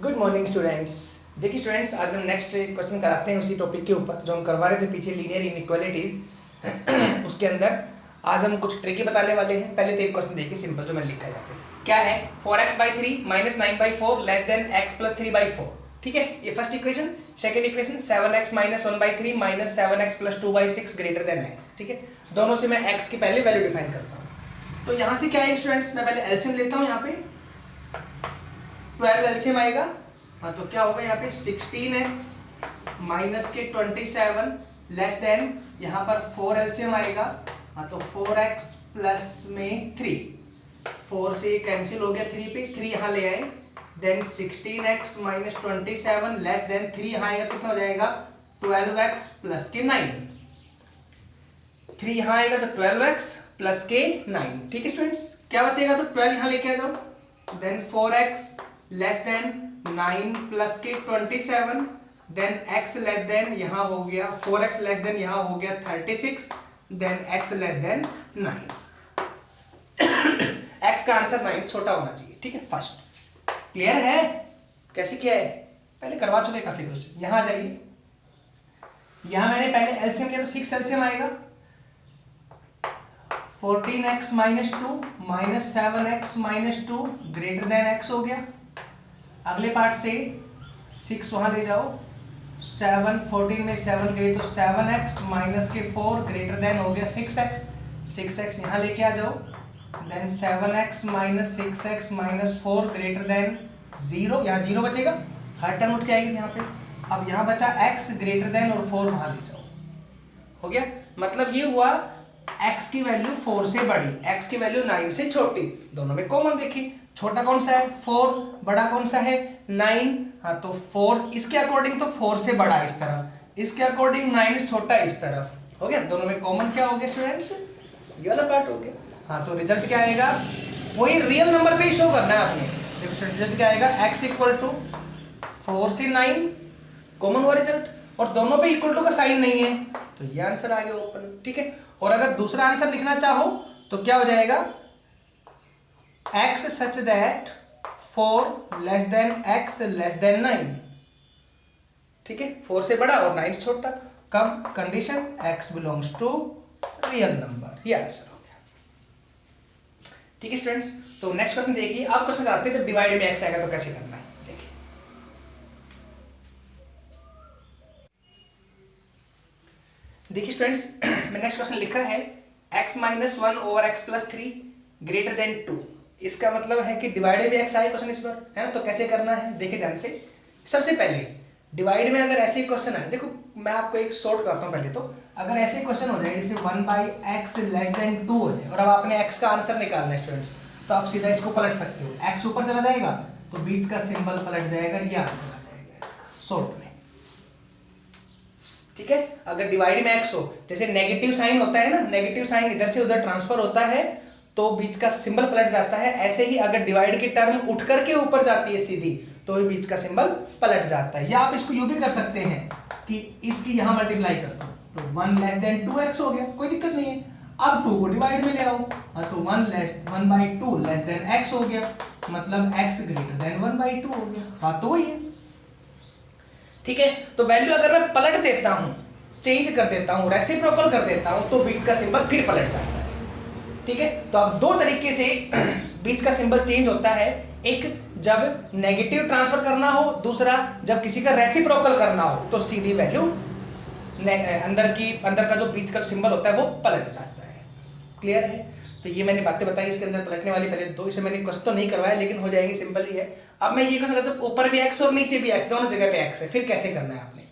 Good morning students. देखिए students, आज हम नेक्स्ट क्वेश्चन कराते हैं उसी टॉपिक के ऊपर जो हम करवा रहे थे पीछे, लीनियर इनइक्वालिटीज। उसके अंदर आज हम कुछ ट्रिकी बताने वाले हैं। पहले तो एक क्वेश्चन देखिए सिंपल जो मैंने लिखा है यहाँ पे। क्या है? 4x/3 - 9/4 less than x + 3/4। ठीक है, ये first equation. Second equation 7x - 1/3 - 7x + 2/6 greater than x। ठीक है, दोनों से मैं x की पहले वैल्यू डिफाइन करता हूँ। तो यहाँ से क्या है स्टूडेंट्स, मैं पहले एलसीएम लेता हूँ। यहाँ पे 12 एलसीएम आएगा। हाँ, तो क्या होगा यहाँ पे 16x माइनस के 27 लेस देन, यहाँ पर 4 एलसीएम आएगा। हाँ, तो 4x प्लस में 3, 4 से कैंसिल हो गया 3 पे, 3 यहाँ ले आए। Then 16x minus 27 less than 3 यहाँ आएगा, कितना हो जाएगा 12x प्लस के 9। 3 यहाँ आएगा तो 12x प्लस के 9। ठीक है स्टूडेंट्स, क्या बचेगा? तो 12 यहाँ लेके आ जाओ। Then 4x less than 9 plus के 27, देन x लेस देन यहाँ हो गया 4x लेस देन यहाँ हो गया 36, then x less than 9। x का आंसर 9 छोटा होना चाहिए। ठीक है, फर्स्ट क्लियर है? कैसे किया है पहले करवा चुके काफी क्वेश्चन। यहां आ जाइए, यहां मैंने पहले एलसीएम लिया तो 6 एलसीएम आएगा। 14x - 2 - 7x - 2 greater than x हो गया। अगले पार्ट से 6 वहां ले जाओ, 7 14 में 7 गए तो 7x माइनस के 4 ग्रेटर देन हो गया 6x। 6x यहां लेके आ जाओ। Then 7x minus 6x minus 4 greater than 0, यहाँ 0 बचेगा, हर टर्म उठ के आएगी यहाँ पे। अब यहाँ बचा x ग्रेटर देन और 4 वहां ले जाओ। हो गया, मतलब ये हुआ x की वैल्यू 4 से बड़ी, x की वैल्यू 9 से छोटी। दोनों में कॉमन देखिए, छोटा कौन सा है 4, बड़ा कौन सा है 9। हाँ, तो 4 इसके अकॉर्डिंग तो 4 से बड़ा इस तरफ, इसके अकॉर्डिंग 9 छोटा इस तरफ। हो गया, दोनों में कॉमन क्या हो गया स्टूडेंट्स? ये वाला पार्ट हो गया। हाँ, तो रिजल्ट क्या आएगा? वही रियल नंबर पे ही शो करना है आपने। देखो स्टूडेंट, रिजल्ट क्या आएगा? x = 4 से 9 कॉमन हुआ रिजल्ट, और दोनों पे इक्वल टू का साइन नहीं है, तो ये आंसर आ गया ओपन। ठीक है, और अगर दूसरा आंसर लिखना चाहो तो क्या हो जाएगा? x such that 4 less than x less than 9। ठीक है, 4 से बड़ा और 9 से छोटा। कब? Condition x belongs to real number. ये आंसर हो गया। ठीक है स्टूडेंट्स, तो नेक्स्ट क्वेश्चन देखिए। अब क्वेश्चन आते हैं जब डिवाइड में x आएगा तो कैसे करना है। देखिए स्टूडेंट्स, मैं नेक्स्ट क्वेश्चन लिखा है x - 1 / x + 3 ग्रेटर देन 2। इसका मतलब है कि डिवाइड में x आए क्वेश्चन इस पर, है ना? तो कैसे करना है देखिए ध्यान से। सबसे पहले डिवाइड में अगर ऐसे क्वेश्चन आए, देखो मैं आपको एक शॉर्ट करता हूं पहले। तो अगर ऐसे क्वेश्चन हो जाए जैसे 1/x लेस देन 2 हो जाए, और अब आपने x का आंसर निकालना है स्टूडेंट्स, तो आप सीधा इसको पलट सकते हो। x ऊपर चला जाएगा तो बीच का सिंबल पलट जाएगा, ये आंसर आ जाएगा इसका शॉर्ट में। ठीक है, अगर डिवाइड में x हो, जैसे नेगेटिव साइन होता है ना, नेगेटिव साइन इधर से उधर ट्रांसफर होता है तो बीच का सिंबल पलट जाता है। ऐसे ही अगर डिवाइड की टर्म उठ करके ऊपर जाती है सीधी, तो ये बीच का सिंबल पलट जाता है। या आप इसको यूं भी कर सकते हैं कि इसकी यहां मल्टीप्लाई कर दो, तो 1 लेस देन 2x हो गया, कोई दिक्कत नहीं है। अब 2 को डिवाइड में ले आओ, तो 1/2 लेस देन x हो गया, मतलब x ग्रेटर देन 1/2 हो गया। हाँ, तो वही है। ठीक है, तो वैल्यू अगर मैं पलट देता हूं, चेंज कर देता हूं, रेसिप्रोकल कर देता हूं, तो बीच का सिंबल फिर पलट जाता है। ठीक है, तो अब दो तरीके से बीच का सिंबल चेंज होता है। एक जब नेगेटिव ट्रांसफर करना हो, दूसरा जब किसी का रेसिप्रोकल करना हो, तो सीधी वैल्यू अंदर का जो बीच का सिंबल होता है वो पलट जाता है। क्लियर है? तो ये मैंने बातें बताई इसके अंदर पलटने वाली पहले दो। इसे मैंने क्वेश्चन तो नहीं करवाया, लेकिन हो जाएगी, सिंपल ही है। अब मैं ये क्वेश्चन जब ऊपर भी x और नीचे भी x, दोनों जगह पे x है, फिर कैसे करना है आपने?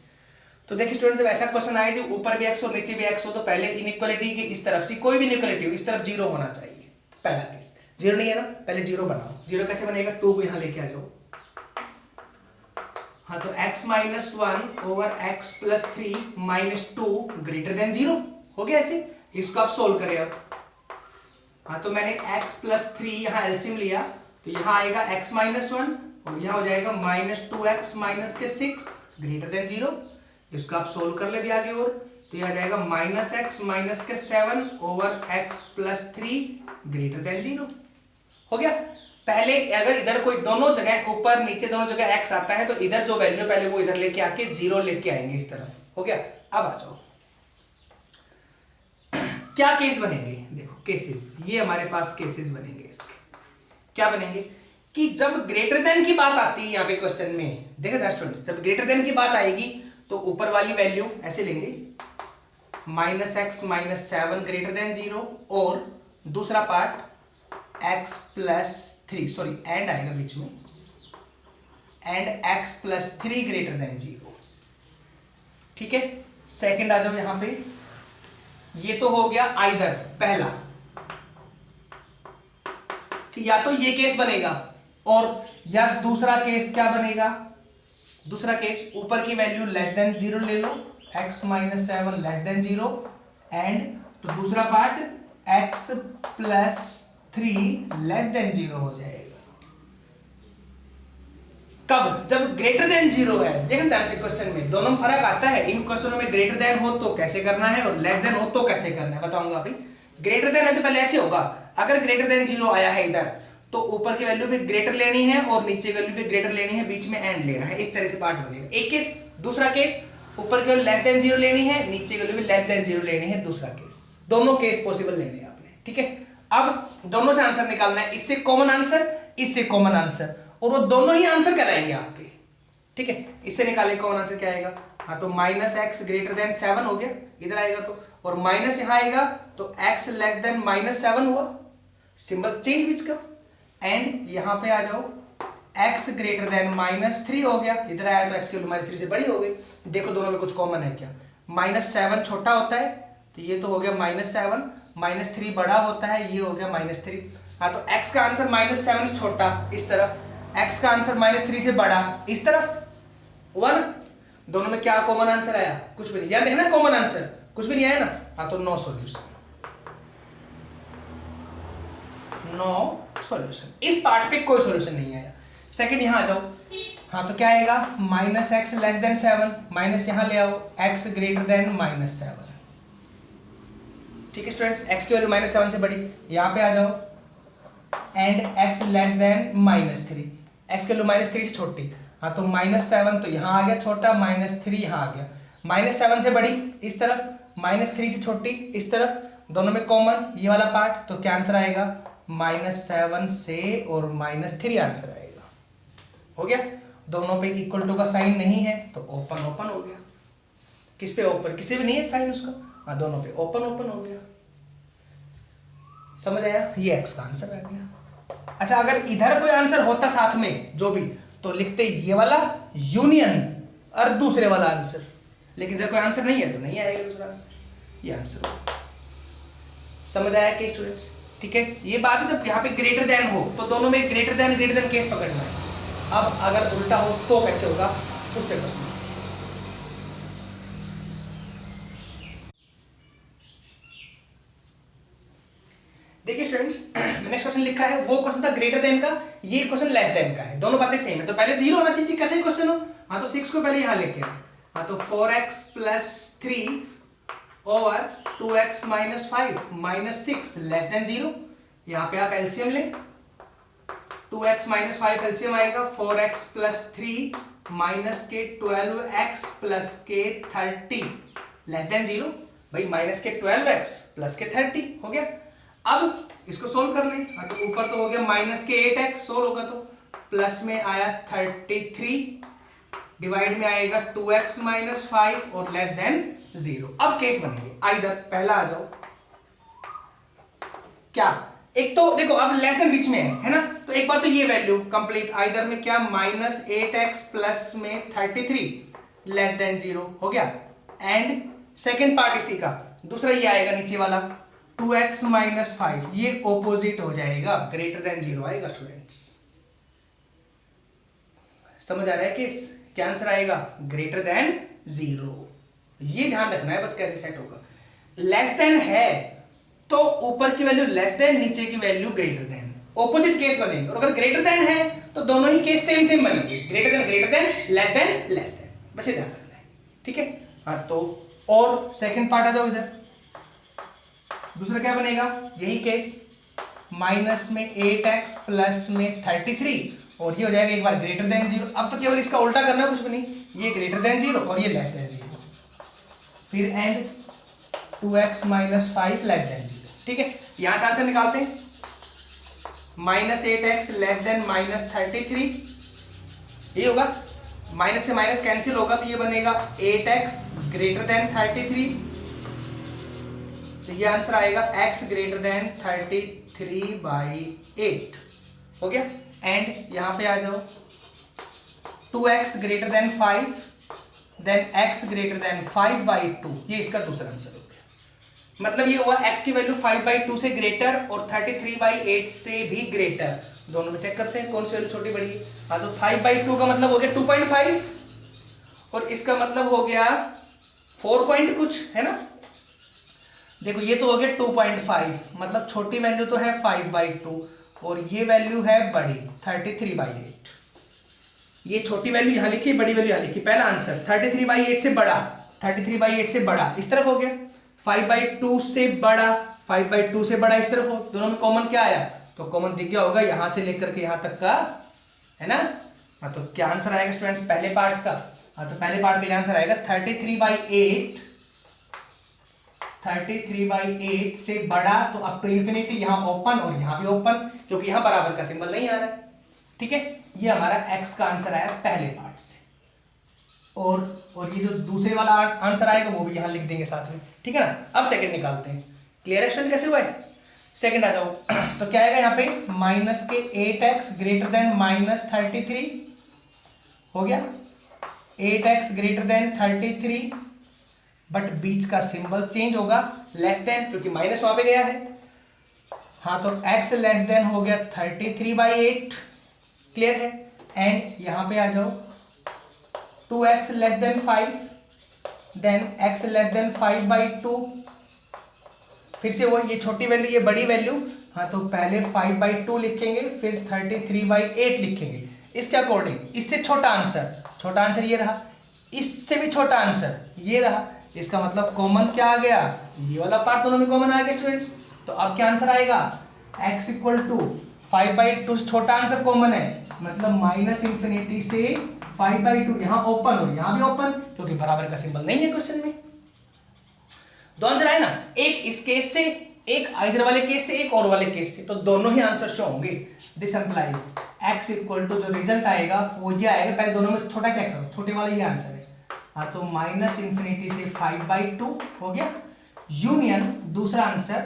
तो देखिए स्टूडेंट, जब ऐसा क्वेश्चन आए जो ऊपर भी x और नीचे भी x हो, तो पहले इनइक्वालिटी की इस तरफ से कोई भी इनइक्वालिटी हो, इस तरफ 0 होना चाहिए। पहला केस 0 नहीं है ना, पहले 0 बनाओ। 0 कैसे बनेगा? 2 को यहां लेके आ जाओ। हाँ, तो x - 1 / x + 3 - 2 ग्रेटर देन 0 हो गया। ऐसे इसको आप सोल्व करें अब। हाँ, तो मैंने x + 3 यहां एलसीएम लिया, तो यहां आएगा x - 1 और यहां हो जाएगा -2x - के 6 ग्रेटर देन 0। इसको आप सोल्व कर ले भी आगे, और तो यह आ जाएगा -x - के 7 / x + 3 ग्रेटर देन 0 हो गया। पहले अगर इधर कोई दोनों जगह ऊपर नीचे दोनों जगह x आता है तो इधर जो वैल्यू पहले वो इधर लेके आके 0 लेके आएंगे इस तरफ। हो गया। अब आ जाओ क्या केस बनेंगे, देखो केसेस, ये हमारे पास केसेस बनेंगे इसके। क्या बनेंगे कि जब ग्रेटर देन की बात आती है यहाँ पे क्वेश्चन में, देखो स्टूडेंट्स, जब ग्रेटर देन की बात आएगी तो ऊपर वाली वैल्यू ऐसे लेंगे -x - 7 ग्रेटर देन 0, और दूसरा पार्ट x + 3, सॉरी एंड आएगा बीच में, एंड x + 3 ग्रेटर देन 0। ठीक है। सेकंड आ जाओ यहां पे, ये तो हो गया आइदर पहला कि या तो ये केस बनेगा, और या दूसरा केस क्या बनेगा, दूसरा केस ऊपर की वैल्यू <0 ले लो, x - 7 <0, एंड तो दूसरा पार्ट x + 3 <0 हो जाएगा। कब, जब ग्रेटर देन 0 है। देखो ध्यान से क्वेश्चन में दोनों में फर्क आता है। इन क्वेश्चनों में ग्रेटर देन हो तो कैसे करना है और लेस देन हो तो कैसे करना है बताऊंगा अभी। ग्रेटर देन है तो पहले ऐसे होगा, अगर ग्रेटर देन 0 आया है इधर तो ऊपर की वैल्यू भी ग्रेटर लेनी है और नीचे की वैल्यू भी ग्रेटर लेनी है, बीच में एंड लेना है, इस तरह से पार्ट बनेगा एक केस। दूसरा केस, ऊपर की वैल्यू लेस देन 0 लेनी है, नीचे की वैल्यू भी लेस देन 0 लेनी है, दूसरा केस। दोनों केस पॉसिबल लेने हैं आपने। ठीक है। अब दोनों से आंसर निकालना है, इससे कॉमन आंसर, इससे कॉमन आंसर, और वो दोनों ही आंसर कराएंगे आपके। ठीक है। इससे निकाले कॉमन आंसर क्या आएगा, हाँ तो -x ग्रेटर देन 7 हो गया, इधर आएगा तो, और माइनस यहां आएगा तो x लेस देन -7 हुआ, सिंबल चेंज बीच का, एंड यहां पे आ जाओ x ग्रेटर देन -3 हो गया, इधर आया तो x की वैल्यू -3 से बड़ी हो गई। देखो दोनों में कुछ कॉमन है क्या, -7 छोटा होता है तो ये तो हो गया -7, -3 बड़ा होता है, ये हो गया -3। हाँ तो x का आंसर -7 से छोटा इस तरफ, x का आंसर -3 से बड़ा इस तरफ हुआ ना। दोनों में क्या कॉमन आंसर आया, कुछ भी नहीं। याद देखना कॉमन आंसर कुछ भी नहीं आया ना, हाँ तो नो सॉल्यूशन, नो सॉल्यूशन, इस पार्ट पे कोई सॉल्यूशन नहीं आया। सेकंड यहां आ जाओ, हाँ तो क्या आएगा -x लेस देन 7, माइनस यहां ले आओ x ग्रेटर देन -7। ठीक है स्टूडेंट्स, x की वैल्यू -7 से बड़ी, यहां पे आ जाओ and x less then -3, x की वैल्यू -3 से छोटी, हाँ तो -7 तो यहां आ गया छोटा, -3 यहां आ गया, -7 से बड़ी इस तरफ, -3 से छोटी इस तरफ, दोनों में कॉमन ये वाला पार्ट, तो क्या आंसर आएगा -7 से और -3 आंसर आएगा। हो गया। दोनों पे इक्वल टू का साइन नहीं है तो ओपन ओपन हो गया। किस पे ओपन, किसी भी नहीं है साइन उसका, हाँ दोनों पे ओपन ओपन हो गया। समझ आया, ये x का आंसर आ गया। अच्छा अगर इधर कोई आंसर होता साथ में जो भी, तो लिखते ये वाला यूनियन और दूसरे वाला आंसर, लेकिन इधर कोई आंसर नहीं है तो नहीं आएगा दूसरा आंसर, ये आंसर होगा। समझ आया कि स्टूडेंट्स? ठीक है। ये बात है जब यहाँ पे ग्रेटर देन हो तो दोनों में ग्रेटर देन केस पकड़ना है। अब अगर उल्टा हो तो कैसे होगा, उस पर प्रश्न। देखिए स्टूडेंट्स, नेक्स्ट क्वेश्चन लिखा है, वो क्वेश्चन था ग्रेटर देन का, ये क्वेश्चन लेस देन का है, दोनों बातें सेम है। तो पहले 0 होना चाहिए, कैसे ही क्वेश्चन हो, हाँ तो 6 को पहले यहां लेके आए, हाँ तो 4x + 3 over 2x - 5 - 6 less than 0। यहां पे आप एलसीएम लें, 2x - 5 एलसीएम आएगा 4x + 3 - के 12x + के 30 लेस देन 0। भाई -के 12x + के 30 हो गया। अब इसको सोल्व कर लें, हाँ तो ऊपर तो हो गया -के 8x, सोल्व होगा तो प्लस में आया 33, डिवाइड में आएगा 2x - 5 और लेस देन 0। अब केस बनेंगे, आइदर पहला आ जाओ, क्या एक तो देखो अब लेस देन बीच में है ना, तो एक बार तो ये वैल्यू कंप्लीट, आइदर में क्या -8x प्लस में 33 लेस देन 0 हो गया, एंड सेकेंड पार्ट इसी का दूसरा ये आएगा नीचे वाला 2x - 5, ये ऑपोजिट हो जाएगा, ग्रेटर देन 0 आएगा स्टूडेंट्स। समझ आ रहा है केस, क्या आंसर आएगा ग्रेटर देन 0। ये ध्यान रखना है बस कैसे सेट होगा। लेस देन है तो ऊपर की वैल्यू लेस देन, नीचे की value greater than, opposite case बनेंगे। और अगर ग्रेटर देन है तो दोनों ही केस सेम सेम बनेंगे, ग्रेटर देन लेस देन, बस ये ध्यान रखना है। ठीक है। हाँ तो और सेकंड पार्ट आ जाओ इधर, दूसरा क्या बनेगा, यही केस माइनस में 8x प्लस में 33 और ये हो जाएगा एक बार ग्रेटर देन 0। अब तो केवल इसका उल्टा करना है, कुछ भी नहीं, ये ग्रेटर देन 0 और ये लेस देन 0, फिर and 2x minus 5 less than 0। ठीक है, यहां से आंसर निकालते हैं। Minus 8x less than minus 33, ये होगा, माइनस से माइनस कैंसिल होगा तो ये बनेगा 8x ग्रेटर देन 33, तो ये आंसर आएगा x ग्रेटर देन 33/8 हो गया। एंड यहां पे आ जाओ 2x greater than 5 then x greater than 5/2, ये इसका दूसरा आंसर हो गया। मतलब ये हुआ x की वैल्यू 5/2 से ग्रेटर और 33/8 से भी ग्रेटर, दोनों में चेक करते हैं कौन सी वैल्यू छोटी बड़ी है। हाँ तो 5/2 का मतलब हो गया 2.5 और इसका मतलब हो गया 4 पॉइंट कुछ, है ना। देखो ये तो हो गया 2.5, मतलब छोटी वैल्यू तो है 5/2 और ये वैल्यू है बड़ी 33/8। ये छोटी वैल्यू यहां लिखी, बड़ी वैल्यू यहां लिखी। पहला आंसर 33/8 से बड़ा, 33/8 से बड़ा इस तरफ हो गया, 5/2 से बड़ा, 5/2 से बड़ा इस तरफ हो, दोनों में कॉमन क्या आया, तो कॉमन दिख गया होगा यहां से लेकर के यहां तक का, है ना। हाँ तो क्या आंसर आएगा स्टूडेंट्स पहले पार्ट का। हाँ तो पहले पार्ट का आंसर आएगा 33/8 से बड़ा, तो अप टू इंफिनिटी, यहां ओपन और यहां भी ओपन, क्योंकि यहां बराबर का सिंबल नहीं आ रहा है। ठीक है, ये हमारा x का आंसर आया पहले पार्ट से। और ये जो दूसरे वाला आंसर आएगा वो भी यहां लिख देंगे साथ में। ठीक है ना। अब सेकंड निकालते हैं। क्लियर है स्टूडेंट, कैसे हुआ है। सेकंड आ जाओ तो क्या आएगा यहाँ पे, माइनस के 8x ग्रेटर देन माइनस 33 हो गया, 8x ग्रेटर देन 33, बट बीच का सिंबल चेंज होगा, लेस देन, क्योंकि माइनस वहां पे गया है। हाँ तो x लेस देन हो गया 33/8, क्लियर है। एंड यहां पे आ जाओ 2x less than 5 then x less than 5/2, फिर से वो ये छोटी वैल्यू ये बड़ी वैल्यू। हाँ तो पहले 5/2 लिखेंगे फिर 33/8 लिखेंगे इसके अकॉर्डिंग। इससे छोटा आंसर ये रहा, इससे भी छोटा आंसर ये रहा, इसका मतलब कॉमन क्या आ गया, ये वाला पार्ट दोनों में कॉमन आ गया स्टूडेंट्स। तो अब क्या आंसर आएगा, x इक्वल टू 5/2 से छोटा आंसर कॉमन है, मतलब माइनस इंफिनिटी से 5/2, यहां ओपन और यहां भी ओपन, क्योंकि बराबर का सिंबल नहीं है क्वेश्चन में। दो आंसर आए ना, एक इस केस से, एक आइदर वाले केस से, एक और वाले केस से, तो दोनों ही आंसर शो होंगे। This implies x equal to जो रिजल्ट आएगा वो ये आएगा, पहले दोनों में छोटा चेक करो, छोटे वाला ये आंसर है। हाँ तो माइनस इंफिनिटी से 5/2 हो गया, यूनियन दूसरा आंसर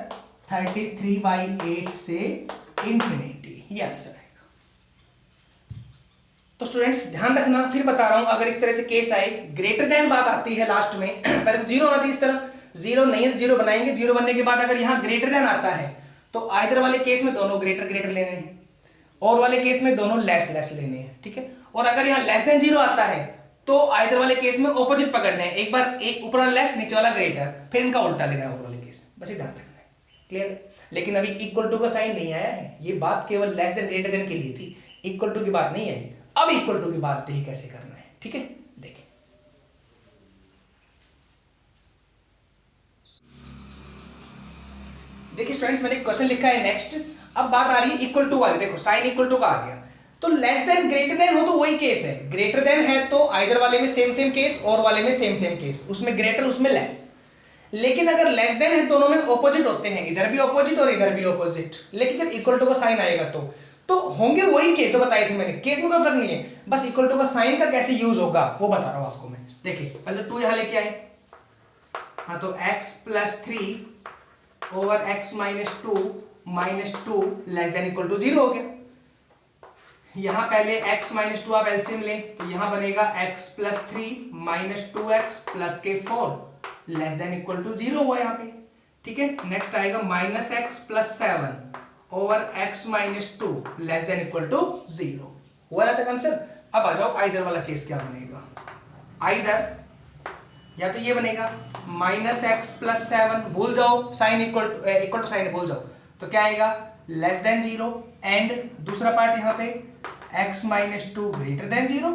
33/8 से इंफिनिटी, ये आंसर आएगा। तो स्टूडेंट्स ध्यान रखना, फिर बता रहा हूं, अगर इस तरह से केस आए, ग्रेटर देन बात आती है लास्ट में, पहले तो जीरो होना चाहिए इस तरह, जीरो नहीं है, जीरो बनाएंगे, जीरो बनने के बाद अगर यहां ग्रेटर देन आता है तो आइदर वाले केस में दोनों ग्रेटर ग्रेटर लेने हैं और वाले केस में दोनों लेस लेस लेने हैं। ठीक है, और अगर यहां लेस देन जीरो आता है तो आइदर वाले केस में ऑपोजिट पकड़ने हैं, एक बार एक ऊपर वाला लेस नीचे वाला ग्रेटर, फिर इनका उल्टा लेना है और वाले केस, बस ये ध्यान रखना है। क्लियर। लेकिन अभी इक्वल टू का साइन नहीं आया है, ये बात केवल लेस देन ग्रेटर देन के लिए थी, इक्वल टू की बात नहीं आई। अब इक्वल टू की बात देखिए कैसे करना है। ठीक है, देखिए देखिए स्टूडेंट्स, मैंने क्वेश्चन लिखा है नेक्स्ट। अब बात आ रही है इक्वल टू वाली, देखो साइन इक्वल टू का आ गया, तो लेस देन ग्रेटर देन हो तो वही केस है, ग्रेटर देन है तो आइदर वाले में सेम सेम केस और वाले में सेम सेम केस, उसमें ग्रेटर उसमें लेस। लेकिन अगर लेस देन है दोनों में ऑपोजिट होते हैं, इधर भी ऑपोजिट और इधर भी ऑपोजिट, लेकिन जब इक्वल टू का साइन आएगा तो होंगे वही केस जो बताए थे मैंने, केस में कोई फर्क नहीं है, बस इक्वल टू का साइन का कैसे यूज होगा वो बता रहा हूं आपको मैं। देखिए पहले टू यहां लेके आए, हाँ तो x plus 3 over x minus 2 less than equal to 0 हो गया। यहां पहले x माइनस 2 आप एलसीएम लें तो यहां बनेगा x plus 3 minus 2x plus के 4 लेस देन इक्वल टू 0 हुआ यहां पे। ठीक है, नेक्स्ट आएगा minus x plus 7 over x minus 2 less than equal to 0 हुआ ना तक आंसर। अब आ जाओ आइदर वाला केस क्या बनेगा, आइदर या तो ये बनेगा माइनस x प्लस 7, भूल जाओ साइन इक्वल टू साइन भूल जाओ, तो क्या आएगा लेस देन 0, एंड दूसरा पार्ट यहां पे x माइनस 2 ग्रेटर देन 0,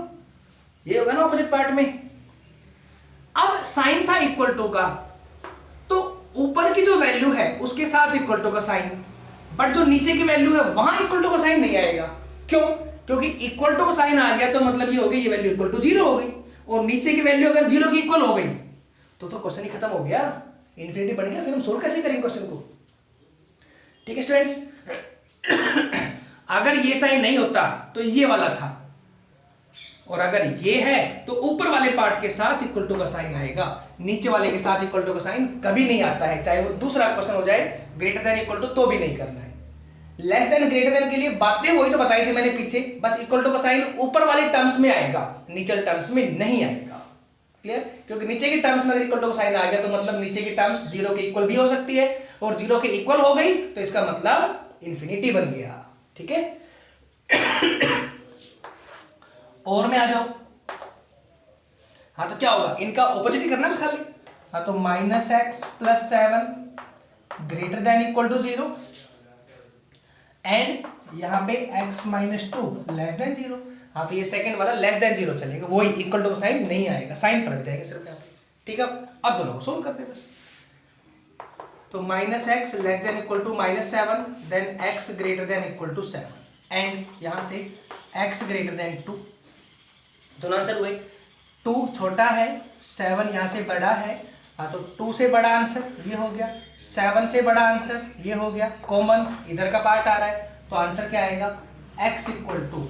ये होगा ना ऑपोजिट पार्ट में। अब साइन था इक्वल टू का, तो ऊपर की जो वैल्यू है उसके साथ इक्वल टू का साइन, बट जो नीचे की वैल्यू है वहां इक्वल टू का साइन नहीं आएगा। क्यों? क्योंकि इक्वल टू का साइन आ गया तो मतलब ये हो गई ये वैल्यू इक्वल टू 0 हो गई, और नीचे की वैल्यू अगर 0 की इक्वल हो गई तो क्वेश्चन ही खत्म हो गया, इन्फिनिटी बन गया। फिर हम सोल्व कैसे करेंगे क्वेश्चन को? ठीक है स्टूडेंट्स, अगर ये साइन नहीं होता तो ये वाला था, और अगर ये है तो ऊपर वाले पार्ट के साथ इक्वल टू का साइन आएगा, नीचे वाले के साथ इक्वल टू का साइन कभी नहीं आता है, चाहे वो दूसरा क्वेश्चन हो जाए ग्रेटर देन इक्वल टू तो भी नहीं करना है। लेस देन ग्रेटर देन के लिए बातें वही तो बताई थी मैंने पीछे, बस इक्वल टू का साइन ऊपर वाले टर्म्स में आएगा, नीचे टर्म्स में नहीं आएगा। क्लियर? क्योंकि नीचे की टर्म्स में अगर इक्वल टू का साइन आ गया तो मतलब नीचे की टर्म्स 0 के इक्वल भी हो सकती है, और 0 के इक्वल हो गई तो इसका मतलब इंफिनिटी बन गया। ठीक है, और में आ जाओ। हाँ तो क्या होगा, इनका ऑपोजिट ही करना है खाली। हाँ तो -x + 7 greater than equal to 0 and यहां पे x - 2 लेस देन 0। हाँ तो ये सेकंड वाला लेस देन 0 चलेगा, वही इक्वल टू का साइन नहीं आएगा, साइन पलट जाएगा सिर्फ यहाँ पे। ठीक है, अब दोनों को सोल्व करते हैं बस। तो -x less than equal to -7 then x greater than equal to 7 and यहां से x ग्रेटर देन 2। दोनों आंसर हुए, 2 छोटा है, 7 यहां से बड़ा है। हाँ तो 2 से बड़ा आंसर ये हो गया, 7 से बड़ा आंसर ये हो गया, कॉमन इधर का पार्ट आ रहा है, तो आंसर क्या आएगा, x इक्वल टू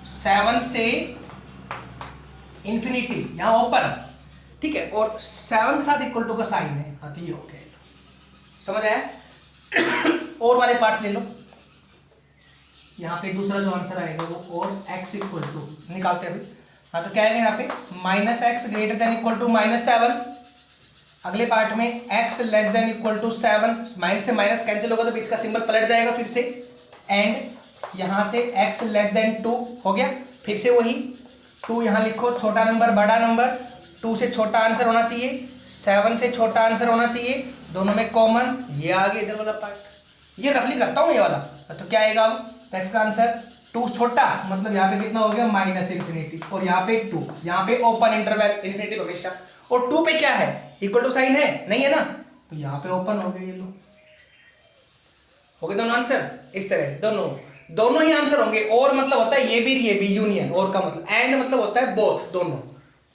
7 से इंफिनिटी, यहां ओपन। ठीक है, और 7 के साथ इक्वल टू का साइन है। हाँ तो ये हो गया, समझ आया? और वाले पार्ट्स ले लो, यहाँ पे दूसरा जो आंसर आएगा वो और x इक्वल टू निकालते हैं अभी। हाँ तो क्या है यहाँ पे -x greater than equal to -7, अगले पार्ट में x less than equal to 7, minus से माइनस कैंसिल होगा तो बीच का सिंबल पलट जाएगा फिर से, एंड यहां से x लेस देन 2 हो गया, फिर से वही 2 यहां लिखो, छोटा नंबर बड़ा नंबर, 2 से छोटा आंसर होना चाहिए, 7 से छोटा आंसर होना चाहिए, दोनों में कॉमन ये आ गया इधर वाला पार्ट। ये रफली करता हूं ये वाला, तो क्या आएगा अब x का आंसर, 2 छोटा मतलब यहाँ पे कितना हो गया -इंफिनिटी, और यहाँ पे 2, यहाँ पे ओपन इंटरवल इन्फिनिटी हमेशा, और 2 पे क्या है इक्वल टू साइन है नहीं है ना, तो यहाँ पे ओपन हो गए, ये लो हो गए दोनों आंसर। इस तरह दोनों ही आंसर होंगे, और मतलब होता है ये भी यूनियन, और का मतलब एंड मतलब होता है बोथ, दोनों।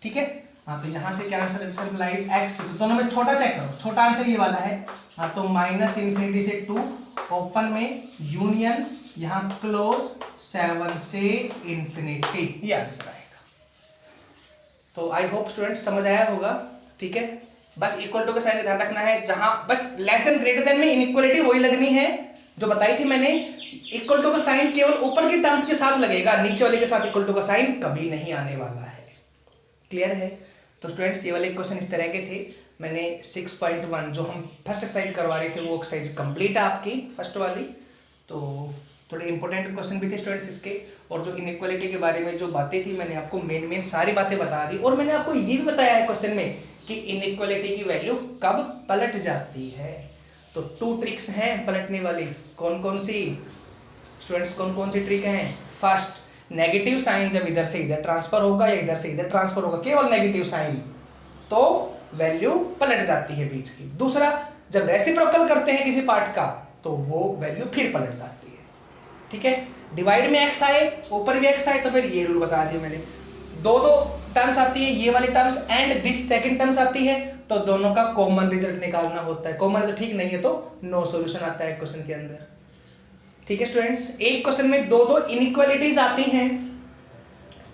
ठीक है, हाँ तो यहाँ से क्या आंसर सिंपलाइज x, तो दोनों में छोटा चेक करो, छोटा आंसर ये वाला है। हाँ तो -इंफिनिटी से 2 ओपन में यूनियन, यहाँ क्लोज 7 से इंफिनिटी, ये आंसर आएगा। तो आई होप स्टूडेंट्स समझ आया होगा। ठीक है, बस इक्वल टू का साइन ध्यान रखना है, जहां बस लेस देन ग्रेटर देन में इनइक्वालिटी वही लगनी है जो बताई थी मैंने, इक्वल टू का साइन केवल ऊपर के टर्म्स के साथ लगेगा, नीचे वाले के साथ इक्वल टू का साइन कभी नहीं आने वाला है। क्लियर है? तो स्टूडेंट्स ये वाले क्वेश्चन इस तरह के थे। मैंने 6.1 जो हम फर्स्ट एक्सरसाइज करवा रहे थे वो एक्सरसाइज कंप्लीट है आपकी फर्स्ट वाली। तो थोड़े इंपॉर्टेंट क्वेश्चन भी थे स्टूडेंट्स इसके, और जो इनइक्वालिटी के बारे में जो बातें थी मैंने आपको मेन सारी बातें बता दी, और मैंने आपको ये भी बताया है क्वेश्चन में कि इनइक्वालिटी की वैल्यू कब पलट जाती है। तो 2 ट्रिक्स हैं पलटने वाली, कौन कौन सी स्टूडेंट्स, कौन कौन सी ट्रिक हैं? फर्स्ट, नेगेटिव साइन जब इधर से इधर ट्रांसफर होगा या इधर से इधर ट्रांसफर होगा, केवल नेगेटिव साइन, तो वैल्यू पलट जाती है बीच की। दूसरा, जब रेसिप्रोकल करते हैं किसी पार्ट का तो वो वैल्यू फिर पलट जाती है। ठीक है, डिवाइड में x आए, ऊपर भी x आए, तो फिर ये रूल बता दिया मैंने, दो टर्म्स आती है, ये वाली terms and this second terms आती है, तो दोनों का कॉमन रिजल्ट निकालना होता है। कॉमन रिजल्ट ठीक नहीं है तो नो सॉल्यूशन आता है क्वेश्चन के अंदर। ठीक है स्टूडेंट्स, एक क्वेश्चन में दो इनइक्वालिटीज आती हैं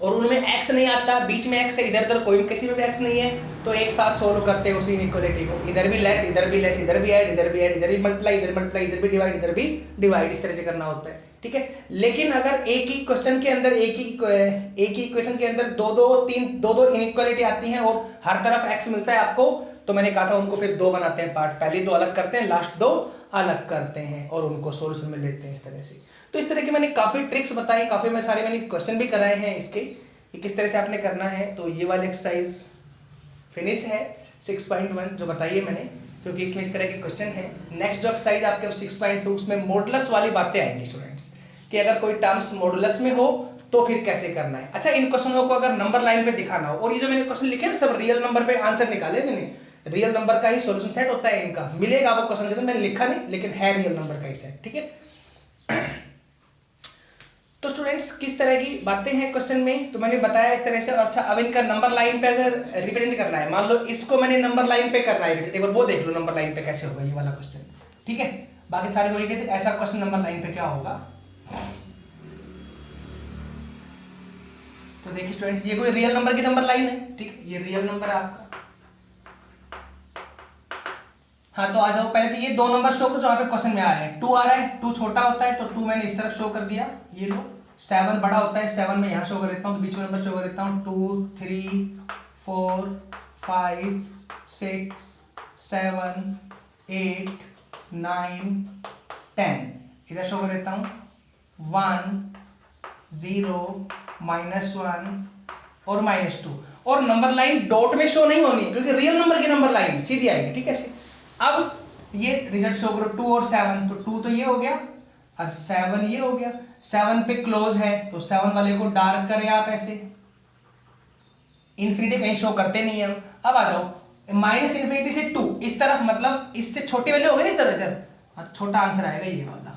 और उनमें x नहीं आता, बीच में x है, इधर उधर कोई किसी में भी x नहीं है, तो एक साथ सोल्व करते हैं उसी इनइक्वालिटी को, इधर भी लेस, इधर भी लेस, इधर भी ऐड, इधर भी ऐड, इधर भी मल्टीप्लाई, इधर भी डिवाइड, इधर भी डिवाइड, इस तरह से करना होता है। ठीक है, लेकिन अगर एक ही क्वेश्चन के अंदर एक ही इक्वेशन के अंदर दो इनइक्वालिटी आती हैं और हर तरफ x मिलता है आपको, तो मैंने कहा था उनको फिर 2 बनाते हैं पार्ट, पहले 2 अलग करते हैं, लास्ट 2 अलग करते हैं और उनको सोल्यूशन में लेते हैं इस तरह से। तो इस तरह की मैंने काफी ट्रिक्स बताई, काफी मैंने क्वेश्चन भी कराए हैं इसके कि किस तरह से आपने करना है। तो ये वाली एक्सरसाइज फिनिश है 6.1 जो बताई है मैंने, क्योंकि इसमें इस तरह के क्वेश्चन है। नेक्स्ट जो एक्सरसाइज आपके 6.2 उसमें मॉडुलस वाली बातें आएंगी स्टूडेंट्स, कि अगर कोई टर्म्स मॉडुलस में हो तो फिर कैसे करना है। अच्छा, इन क्वेश्चनों को अगर नंबर लाइन पे दिखाना हो, और ये जो मैंने क्वेश्चन लिखे हैं सब रियल नंबर पे आंसर निकाले मैंने, रियल नंबर का ही सॉल्यूशन सेट होता है इनका, मिलेगा आपको क्वेश्चन के अंदर, मैंने लिखा नहीं लेकिन है रियल नंबर का ही सेट, ठीक है। तो स्टूडेंट्स किस तरह की बातें हैं क्वेश्चन में, तो मैंने बताया इस तरह से। अच्छा अब इनका नंबर लाइन पे अगर रिप्रेजेंट करना है, मान लो इसको मैंने नंबर लाइन पे करना है, एक बार वो देख लो नंबर लाइन पे कैसे होगा ये वाला क्वेश्चन, ठीक है। बाकी सारे वही कहते ऐसा क्वेश्चन नंबर लाइन पे क्या होगा। तो देखिए स्टूडेंट्स ये कोई रियल नंबर की नंबर लाइन है, ठीक है, ये रियल नंबर है आपका। हाँ तो आ जाओ पहले तो ये दो नंबर शो करो जो यहाँ पे क्वेश्चन में आ रहे हैं। 2 आ रहा है, 2 छोटा होता है तो 2 मैंने इस तरफ शो कर दिया, ये लो। 7 बड़ा होता है, 7 में यहाँ शो कर देता हूँ, तो बीच में नंबर शो कर देता हूँ 2 3 4 5 6 7 8 9 10 इधर शो कर देता हूँ 1 0 -1 और -2। और नंबर लाइन डॉट में शो नहीं होनी क्योंकि रियल नंबर की नंबर लाइन सीधी आएगी, ठीक है। अब ये रिजल्ट शो करो 2 और 7, तो 2 तो ये हो गया और 7 ये हो गया। 7 पे क्लोज है तो 7 वाले को डार्क करें आप ऐसे, इन्फिनिटी कहीं शो करते नहीं है। अब आ जाओ -∞ से 2 इस तरफ, मतलब इससे छोटी वैल्यू होगी ना इस तरह इधर, छोटा आंसर आएगा ये वाला।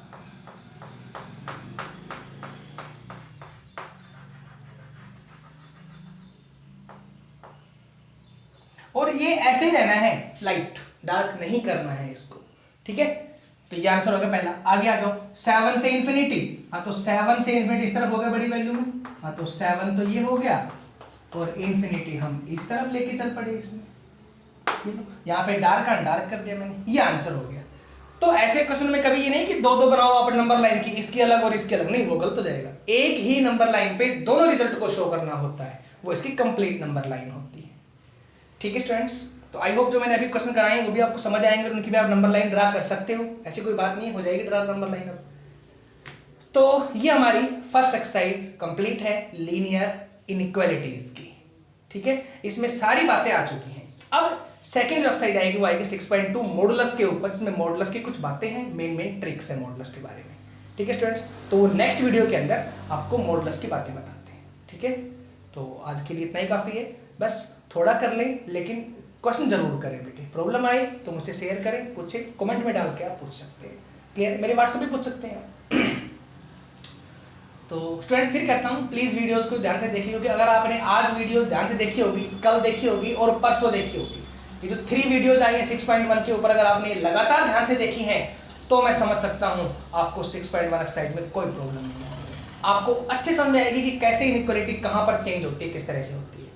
और ये ऐसे ही रहना है, लाइट डार्क नहीं करना है इसको, ठीक है। तो ये आंसर हो गया पहला। आगे आ जाओ 7 से इन्फिनिटी, हाँ तो 7 से इन्फिनिटी इस तरफ हो गया बड़ी वैल्यू में, हाँ तो 7 तो ये हो गया और इन्फिनिटी हम इस तरफ लेके चल पड़े इसमें, यहाँ पे डार्क अनडार्क कर दिया मैंने, ये आंसर हो गया। तो ऐसे क्वेश्चन में कभी ये नहीं कि दो बनाओ आप नंबर लाइन की, इसकी अलग और इसकी अलग, नहीं वो गलत हो जाएगा। एक ही नंबर लाइन पे दोनों रिजल्ट को शो करना होता है, वो इसकी कंप्लीट नंबर लाइन होती है, ठीक है स्टूडेंट्स। तो आई होप जो मैंने अभी क्वेश्चन कराए हैं वो भी आपको समझ आएंगे, उनकी भी आप नंबर लाइन ड्रा कर सकते हो, ऐसी कोई बात नहीं, हो जाएगी ड्रा नंबर लाइन अब। तो ये हमारी फर्स्ट एक्सरसाइज कंप्लीट है लीनियर इनइक्वालिटीज की, ठीक है। इसमें सारी बातें आ चुकी हैं। अब सेकंड एक्सरसाइज आएगी, वो आएगी 6.2 मॉडुलस के ऊपर, जिसमें मॉडुलस की कुछ बातें हैं, मेन ट्रिक्स है मॉडुलस के बारे में, ठीक है स्टूडेंट्स। तो नेक्स्ट वीडियो के अंदर आपको मॉडुलस की बातें बताते हैं, ठीक है। तो आज के लिए इतना ही काफी है, बस थोड़ा कर लें लेकिन क्वेश्चन जरूर करें बेटे। प्रॉब्लम आए तो मुझसे शेयर करें, पूछे, कमेंट में डाल के आप पूछ सकते हैं, क्लियर, मेरे व्हाट्सएप पे पूछ सकते हैं। तो स्टूडेंट्स फिर कहता हूँ प्लीज वीडियोस को ध्यान से देखिए, क्योंकि अगर आपने आज वीडियो ध्यान से देखी होगी, कल देखी होगी और परसों देखी होगी, ये जो 3 वीडियोस आई हैं 6.1 के ऊपर अगर आपने लगातार ध्यान से देखी हैं तो मैं समझ सकता हूँ आपको 6.1 एक्सरसाइज में कोई प्रॉब्लम नहीं आएगी, आपको अच्छे समझ में आएगी कि कैसे इनइक्वालिटी कहाँ पर चेंज होती है, किस तरह से होती है,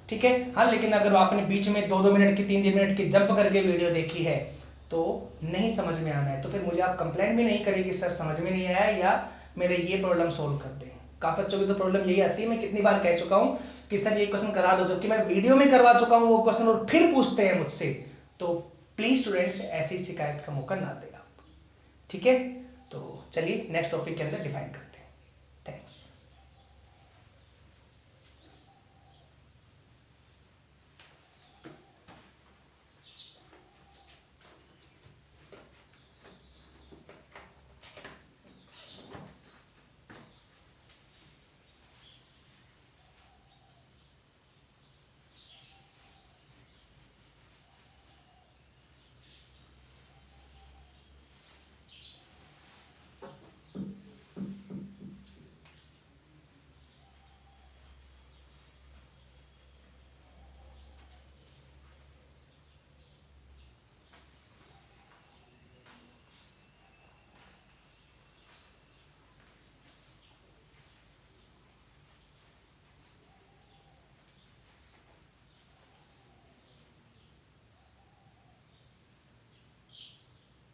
ठीक है। हाँ लेकिन अगर आपने बीच में 2-2 मिनट की 3-3 मिनट की जंप करके वीडियो देखी है तो नहीं समझ में आना है, तो फिर मुझे आप कंप्लेंट भी नहीं करें कि सर समझ में नहीं आया या मेरे ये प्रॉब्लम सोल्व कर दें। काफी बच्चों की तो प्रॉब्लम यही आती है, मैं कितनी बार कह चुका हूँ कि सर ये क्वेश्चन करा दो, जबकि मैं वीडियो में करवा चुका हूँ वो क्वेश्चन और फिर पूछते हैं मुझसे। तो प्लीज स्टूडेंट्स ऐसी शिकायत का मौका ना दें आप, ठीक है। तो चलिए नेक्स्ट टॉपिक के अंदर डिफाइन करते हैं। थैंक्स।